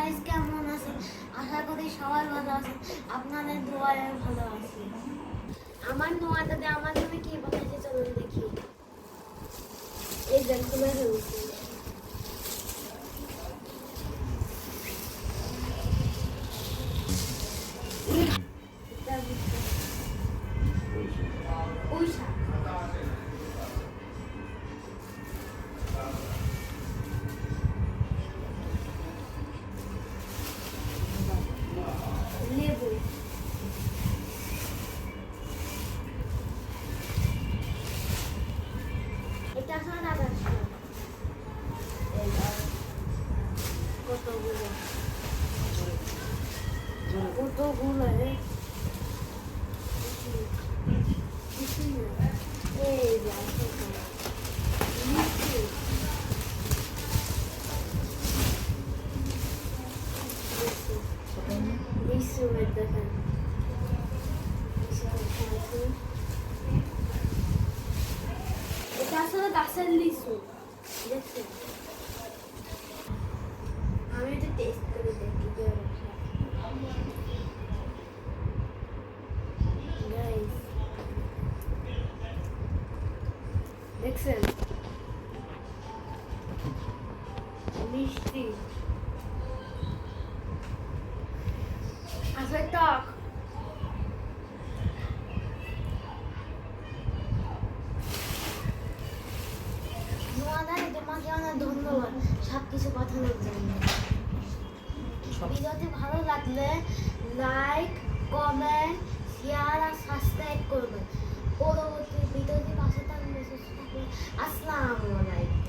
Guys, কেমন আছেন? আশা করি সবাই ভালো আছেন। আপনাদের দোয়ায় ভালো আছি। আমার নোয়াটাতে আমার জন্য কি বানাইছে চলুন দেখি। এই দেখ খুলে ফেলছি। পুঁইশাক, লেবু, এটা আসলে আদা ছিল। কতগুলো কতগুলো রে, এই যে আছে মিষ্টি, লিচু দেখেন, এটা আসলে গাছের লিচু দেখছেন। আমি এটা টেস্ট করে দেখি গাইস, দেখছেন মিষ্টি আসলে টক। নোয়াদারে তোমাকে অনেক ধন্যবাদ সব কিছু পাঠানোর জন্য। ভিডিওটি ভালো লাগলে লাইক, কমেন্ট, শেয়ার আর সাবস্ক্রাইব করবেন। পরবর্তী ভিডিওটি পাশে থাকবে। আসসালামু আলাইকুম।